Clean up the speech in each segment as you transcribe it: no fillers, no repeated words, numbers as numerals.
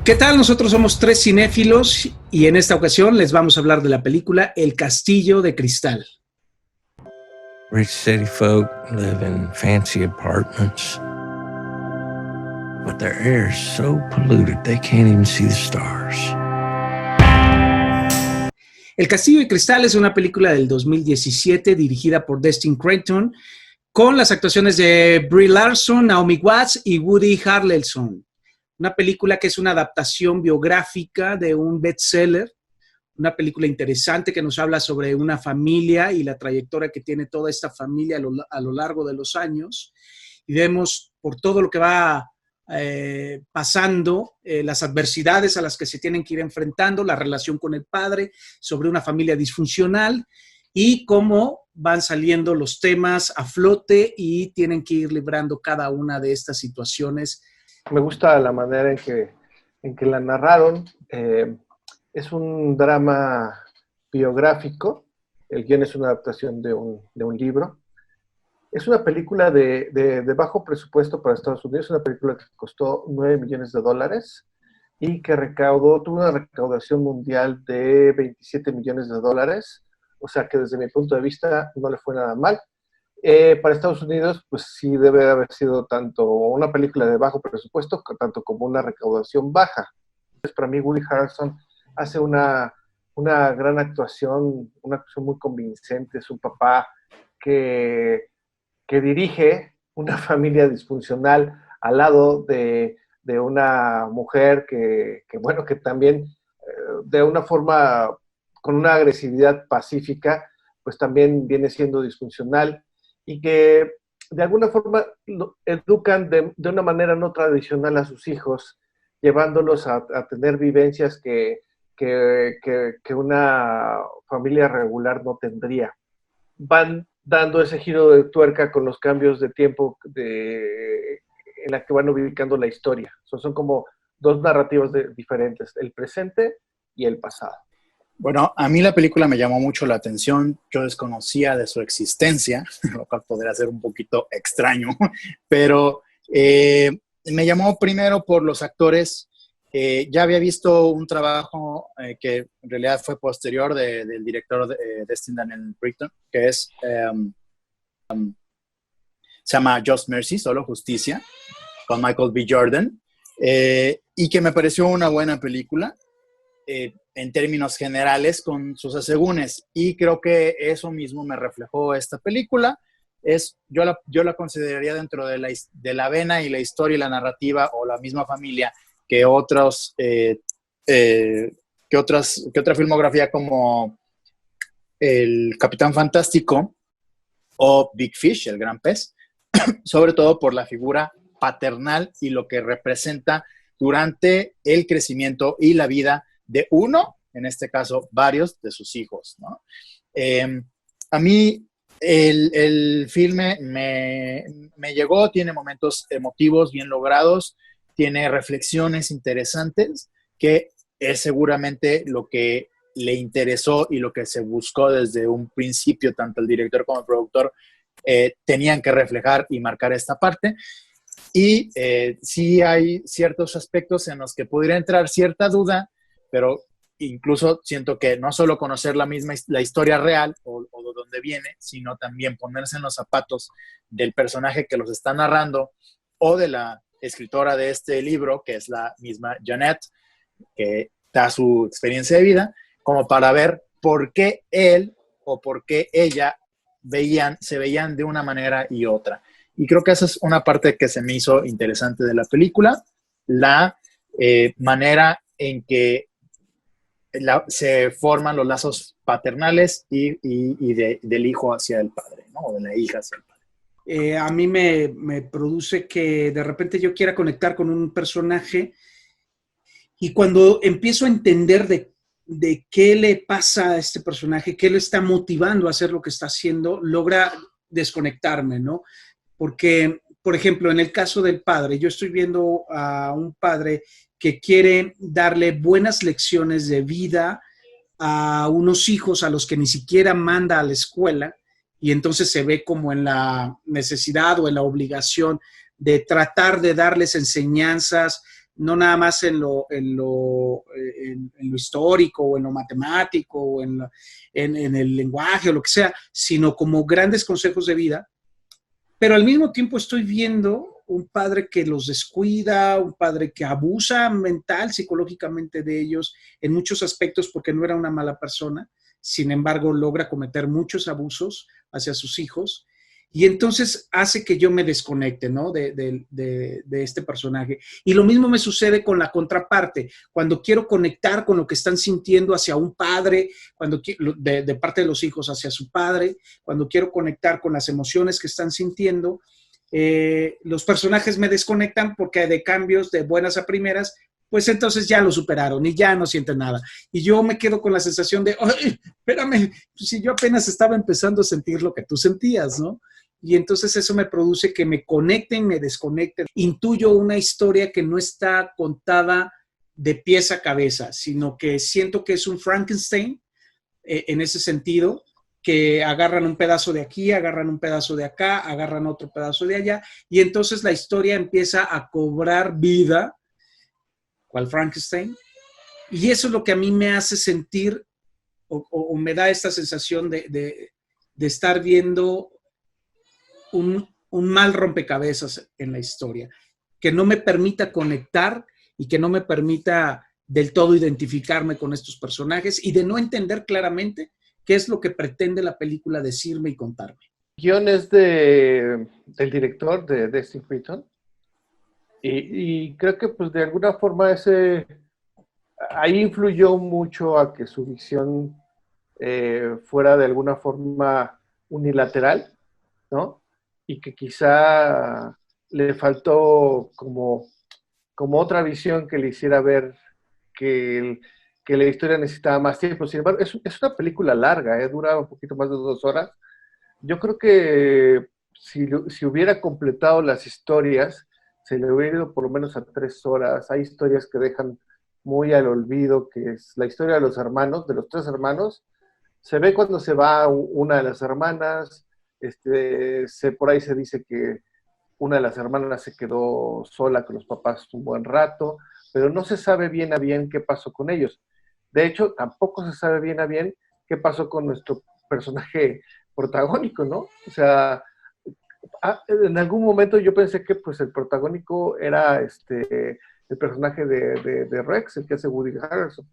¿Qué tal? Nosotros somos tres cinéfilos y en esta ocasión les vamos a hablar de la película El Castillo de Cristal. Rich city folk live in fancy apartments, but their air is so polluted they can't even see the stars. El Castillo de Cristal es una película del 2017 dirigida por Destin Creighton con las actuaciones de Brie Larson, Naomi Watts y Woody Harrelson. Una película que es una adaptación biográfica de un bestseller, una película interesante que nos habla sobre una familia y la trayectoria que tiene toda esta familia a lo largo de los años. Y vemos por todo lo que va pasando, las adversidades a las que se tienen que ir enfrentando, la relación con el padre, sobre una familia disfuncional y cómo van saliendo los temas a flote y tienen que ir librando cada una de estas situaciones. Me gusta la manera en que la narraron. Es un drama biográfico. El guion es una adaptación de un libro. Es una película de bajo presupuesto para Estados Unidos. Es una película que costó $9 millones y que tuvo una recaudación mundial de $27 millones. O sea que desde mi punto de vista no le fue nada mal. Para Estados Unidos, pues sí debe haber sido tanto una película de bajo presupuesto, tanto como una recaudación baja. Para mí, Woody Harrelson hace una gran actuación, una actuación muy convincente. Es un papá que dirige una familia disfuncional al lado de una mujer que también, de una forma, con una agresividad pacífica, pues también viene siendo disfuncional, y que de alguna forma educan de una manera no tradicional a sus hijos, llevándolos a tener vivencias que una familia regular no tendría. Van dando ese giro de tuerca con los cambios de tiempo en la que van ubicando la historia. Son como dos narrativas diferentes, el presente y el pasado. Bueno, a mí la película me llamó mucho la atención. Yo desconocía de su existencia, lo cual podría ser un poquito extraño, pero me llamó primero por los actores. Ya había visto un trabajo que en realidad fue posterior del director Destin Daniel Creighton, que es, se llama Just Mercy, Solo Justicia, con Michael B. Jordan, y que me pareció una buena película. En términos generales, con sus asegúnes, y creo que eso mismo me reflejó esta película. Yo la consideraría dentro de la vena y la historia y la narrativa, o la misma familia, que otra filmografía como El Capitán Fantástico o Big Fish, El Gran Pez, sobre todo por la figura paternal y lo que representa durante el crecimiento y la vida de uno, en este caso varios de sus hijos, ¿no? A mí el filme me llegó, tiene momentos emotivos bien logrados, tiene reflexiones interesantes, que es seguramente lo que le interesó y lo que se buscó desde un principio, tanto el director como el productor tenían que reflejar y marcar esta parte. Y sí hay ciertos aspectos en los que pudiera entrar cierta duda, pero incluso siento que no solo conocer la historia real o de dónde viene, sino también ponerse en los zapatos del personaje que los está narrando o de la escritora de este libro, que es la misma Jeanette, que da su experiencia de vida, como para ver por qué él o por qué ella se veían de una manera y otra. Y creo que esa es una parte que se me hizo interesante de la película, la manera en que se forman los lazos paternales y del hijo hacia el padre, ¿no? O de la hija hacia el padre. A mí me produce que de repente yo quiera conectar con un personaje y cuando empiezo a entender de qué le pasa a este personaje, qué lo está motivando a hacer lo que está haciendo, logra desconectarme, ¿no? Porque, por ejemplo, en el caso del padre, yo estoy viendo a un padre que quiere darle buenas lecciones de vida a unos hijos a los que ni siquiera manda a la escuela, y entonces se ve como en la necesidad o en la obligación de tratar de darles enseñanzas no nada más en lo histórico o en lo matemático o en el lenguaje o lo que sea, sino como grandes consejos de vida. Pero al mismo tiempo estoy viendo un padre que los descuida, un padre que abusa mental, psicológicamente de ellos en muchos aspectos porque no era una mala persona, sin embargo logra cometer muchos abusos hacia sus hijos y entonces hace que yo me desconecte, ¿no? de este personaje. Y lo mismo me sucede con la contraparte, cuando quiero conectar con lo que están sintiendo hacia un padre, de parte de los hijos hacia su padre, cuando quiero conectar con las emociones que están sintiendo, los personajes me desconectan porque de cambios de buenas a primeras, pues entonces ya lo superaron y ya no sienten nada. Y yo me quedo con la sensación de, ¡ay, espérame! Si yo apenas estaba empezando a sentir lo que tú sentías, ¿no? Y entonces eso me produce que me conecten, me desconecten. Intuyo una historia que no está contada de pies a cabeza, sino que siento que es un Frankenstein en ese sentido, que agarran un pedazo de aquí, agarran un pedazo de acá, agarran otro pedazo de allá, y entonces la historia empieza a cobrar vida, cual Frankenstein, y eso es lo que a mí me hace sentir o me da esta sensación de estar viendo un mal rompecabezas en la historia, que no me permita conectar y que no me permita del todo identificarme con estos personajes y de no entender claramente qué es lo que pretende la película decirme y contarme. El guión es del director de Destin Creighton y creo que pues de alguna forma ahí influyó mucho a que su visión fuera de alguna forma unilateral, ¿no? Y que quizá le faltó como otra visión que le hiciera ver que la historia necesitaba más tiempo. Sin embargo, es una película larga, dura un poquito más de 2 horas. Yo creo que si hubiera completado las historias, se le hubiera ido por lo menos a 3 horas. Hay historias que dejan muy al olvido, que es la historia de los hermanos, de los 3 hermanos. Se ve cuando se va una de las hermanas, por ahí se dice que una de las hermanas se quedó sola con los papás un buen rato, pero no se sabe bien a bien qué pasó con ellos. De hecho, tampoco se sabe bien a bien qué pasó con nuestro personaje protagónico, ¿no? O sea, en algún momento yo pensé que pues el protagónico era el personaje de Rex, el que hace Woody Harrelson,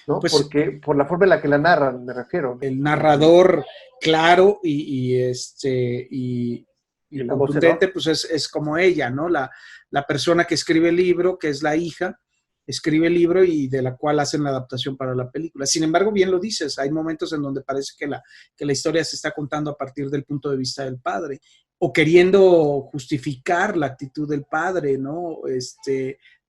¿no? Pues, porque por la forma en la que la narran, me refiero. El narrador claro y la voz contundente, pues es como ella, ¿no? La persona que escribe el libro, que es la hija, escribe el libro y de la cual hacen la adaptación para la película. Sin embargo, bien lo dices, hay momentos en donde parece que la historia se está contando a partir del punto de vista del padre, o queriendo justificar la actitud del padre, ¿no?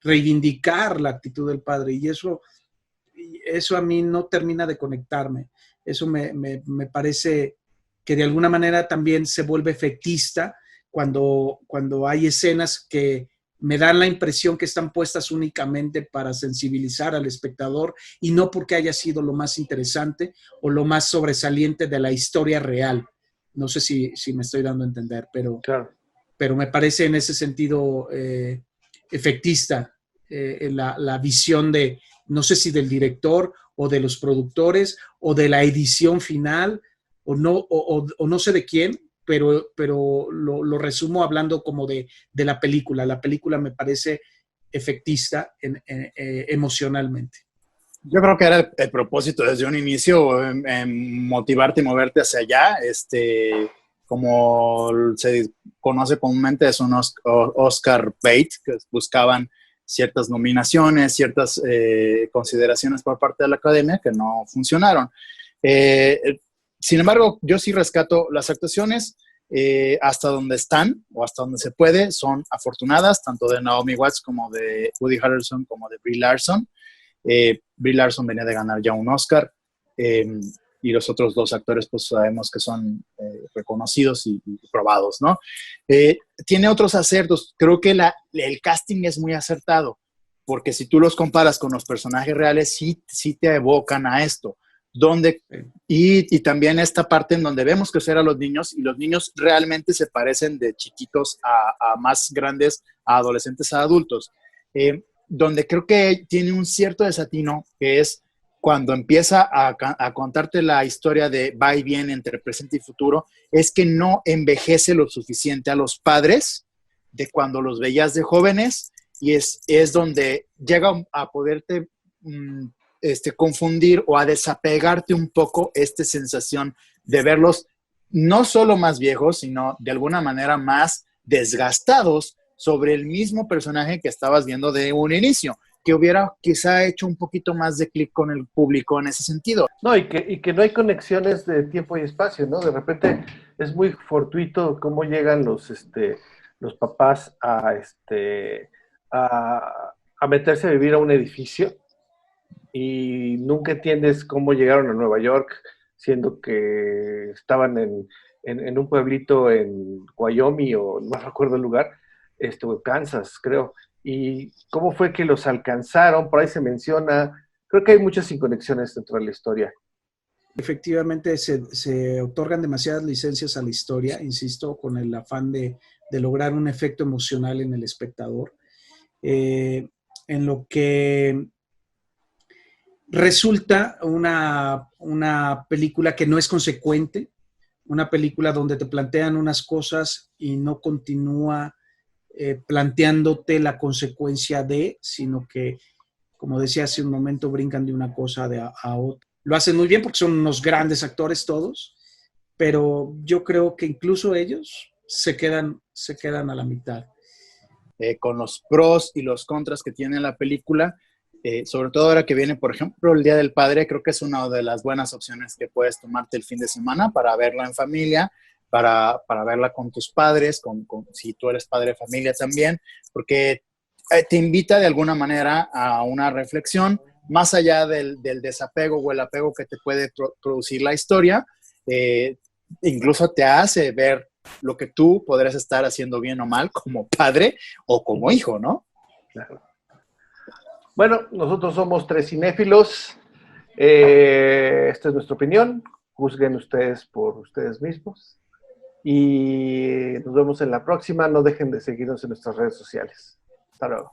Reivindicar la actitud del padre, y eso a mí no termina de conectarme. Eso me parece que de alguna manera también se vuelve efectista cuando hay escenas que me dan la impresión que están puestas únicamente para sensibilizar al espectador y no porque haya sido lo más interesante o lo más sobresaliente de la historia real. No sé si me estoy dando a entender, claro. Pero me parece en ese sentido efectista la visión de, no sé si del director o de los productores o de la edición final o no sé de quién, pero lo resumo hablando como de la película. La película me parece efectista emocionalmente. Yo creo que era el propósito desde un inicio, motivarte y moverte hacia allá. Como se conoce comúnmente, es un Oscar bait, que buscaban ciertas nominaciones, ciertas consideraciones por parte de la academia que no funcionaron. Sin embargo, yo sí rescato las actuaciones hasta donde están o hasta donde se puede, son afortunadas, tanto de Naomi Watts como de Woody Harrelson como de Brie Larson. Brie Larson venía de ganar ya un Oscar y los otros 2 actores pues sabemos que son reconocidos y probados, ¿no? Tiene otros aciertos. Creo que el casting es muy acertado, porque si tú los comparas con los personajes reales, sí te evocan a esto. Y también esta parte en donde vemos crecer a los niños, y los niños realmente se parecen de chiquitos a más grandes, a adolescentes, a adultos. donde creo que tiene un cierto desatino, que es cuando empieza a contarte la historia de va y viene entre presente y futuro, es que no envejece lo suficiente a los padres de cuando los veías de jóvenes, y es donde llega a poderte confundir o a desapegarte un poco esta sensación de verlos no solo más viejos, sino de alguna manera más desgastados sobre el mismo personaje que estabas viendo de un inicio, que hubiera quizá hecho un poquito más de clic con el público en ese sentido. No, y que no hay conexiones de tiempo y espacio, ¿no? De repente es muy fortuito cómo llegan los papás a meterse a vivir a un edificio y nunca entiendes cómo llegaron a Nueva York, siendo que estaban en un pueblito en Wyoming o no recuerdo el lugar, o Kansas, creo. Y cómo fue que los alcanzaron, por ahí se menciona. Creo que hay muchas inconexiones dentro de la historia. Efectivamente, se otorgan demasiadas licencias a la historia, insisto, con el afán de lograr un efecto emocional en el espectador, en lo que resulta una película que no es consecuente, una película donde te plantean unas cosas y no continúa planteándote la consecuencia de, sino que, como decía hace un momento, brincan de una cosa a otra. Lo hacen muy bien porque son unos grandes actores todos, pero yo creo que incluso ellos se quedan a la mitad. Con los pros y los contras que tiene la película, sobre todo ahora que viene, por ejemplo, el Día del Padre, creo que es una de las buenas opciones que puedes tomarte el fin de semana para verla en familia, para verla con tus padres, si tú eres padre de familia también, porque te invita de alguna manera a una reflexión, más allá del desapego o el apego que te puede producir la historia, incluso te hace ver lo que tú podrías estar haciendo bien o mal como padre o como hijo, ¿no? Claro. Bueno, nosotros somos tres cinéfilos. Esta es nuestra opinión. Juzguen ustedes por ustedes mismos. Y nos vemos en la próxima. No dejen de seguirnos en nuestras redes sociales. Hasta luego.